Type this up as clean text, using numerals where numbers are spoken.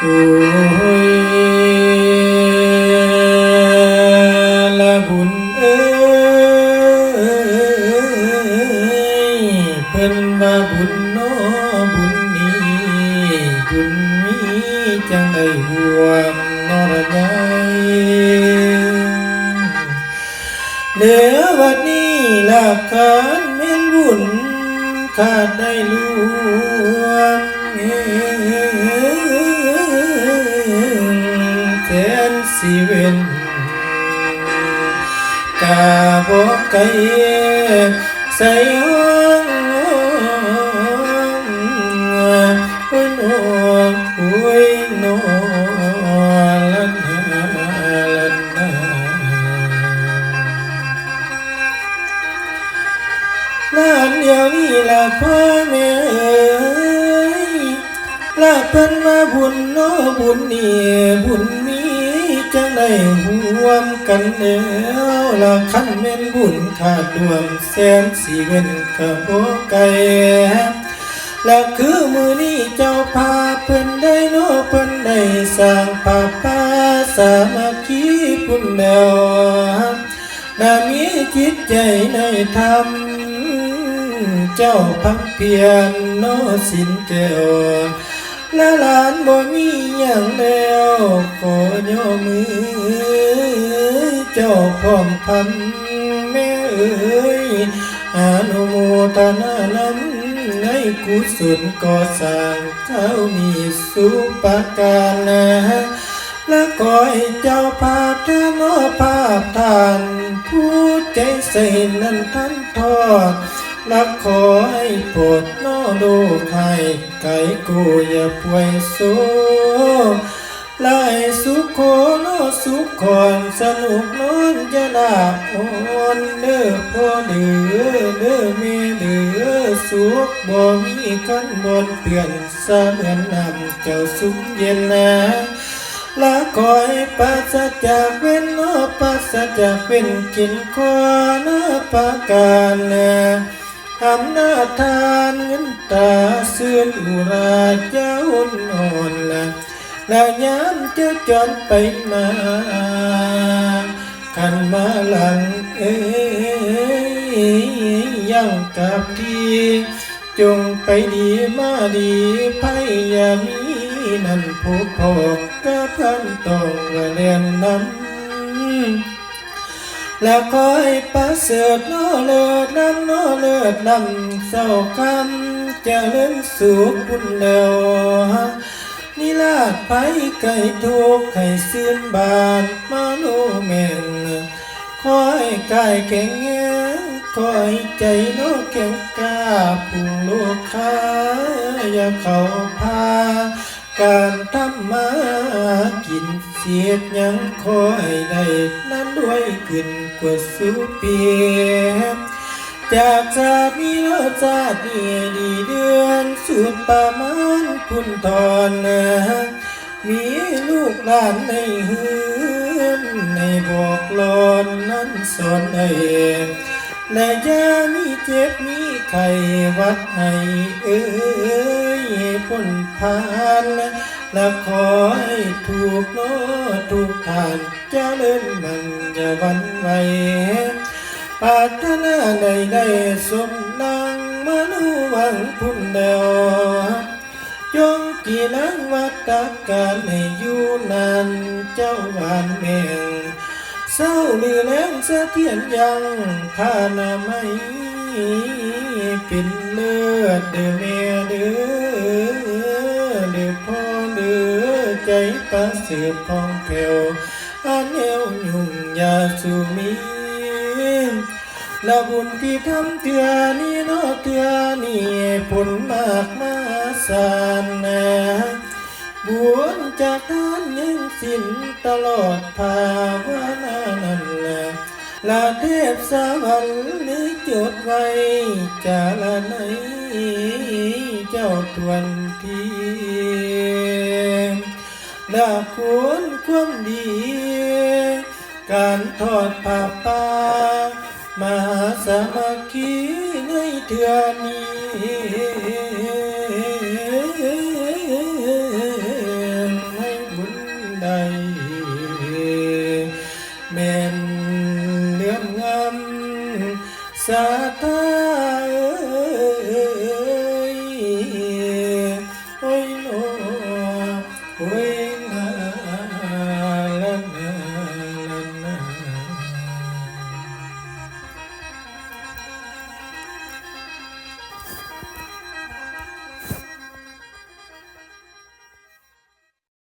อ้ยละบุญเอ้ยเพิ่นว่าบุญน้อบุญนี้บุญมีจังได้ห่วงนรกายเหลือวัดนี้หลักฐานแม่นบุญขาดได้รวมแทนสิเว้นกาบอกไกลใส่ห้องอุ้ยโนอุ้ยโนลันนาลันนาล้านเดียวนี่ละพ่อแม่เอ๋ยละเพิ่นมาบุญโนบุญนี่บุญมีจังได้ห่วมกันเด้อละคันแม่นบุญขาดรวมแสนสิเว้นกะบ่ไกลและคือมือนี้เจ้าพาเพิ่นได้โนเพิ่นได้สร้างภาพป่าสามัคคีพุ่นแล้วน่ามีจิตใจในธรรมเจ้าพักเพียรโนสินแก้วและหลานบ่มีอย่างแล้วขอย่อมือเจ้าพร้อมพันแม่เอ๋ยอนุโมทนานำในกุศลก่อสร้างเจ้ามีสุปการนะและขอให้เจ้าภาพเธอโนภาพทานผู้ใจใส่นั้นท่านทอดและขอให้โปรดโนโลกให้ไก่กูอย่าป่วยโซลายสุขโคโนสุขคอนสนุกนอนจะลาอ่อนเด้อพ่อเด้อเด้อแม่เด้อสุขบ่มีกันบนเปลี่ยนเสมือนน้ำเจ้าสุขเย็นนะละคอยปัสจากเว้นโนปัสจากเว้นกินคอนะปะการนะทำหน้าทานเงินตาเสื่อมอุราเจ้าอ่อนและย้ำเจ้าจอนไปมาขันมาหลังเอ้ยยังกับที่จงไปดีมาดีไพ่ยามีนั่นผู้พบก็พันต้องเรียนนำแล้วคอยประเสริฐโนเลิศนำโนเลิศนำเศร้าคำเจริญสุขบุญแล้วนิลาภภัยไก่ทุกข์ให้ซื่นบานมาโนแม่งคอยกายแข็งแรงคอยใจโนแข็งกล้าพุ่งลูกค้าอย่าเข้าพาการทำมากินเสียดยังคอยได้นั้นด้วยขึ้นกว่าสุปีจากชาตินี้โลชาตินี้ดีเดือนสุดประมาณคุณทอนมีลูกหลานในเฮือนในบอกลอนนั้นสอนให้และยามีเจ็บมีไข้วัดให้เอ้ยพ้นผ่านและขอให้ถูกโนถูกทานเจริญมันอย่าหวั่นไหวปรารถนาใดได้สมดังมนุหวังพุ่นเดียวจงกี่นังวัตการให้อยู่นานเจ้าหวานแมงเศร้าหรือแรงเสถียรยังพานาไม่เป็นเลือดเดือแม่เดือเดือพ่อเดือใจตาเสือพองแผ่วอันเอวยุ่งยาสุมีและบุญที่ทำเถื่อนี้เนาะเถื่อนี่ผลมากมาสานนะบุญจากท่านยังสิ้นตลอดภาวนานั่นแหละละเทพสวรรค์นี้จดไว้จาละไหนเจ้าทวนทีละควรความดีการทอดผ้าป่ามหาสามัคคีในเถื่อนี้ ทา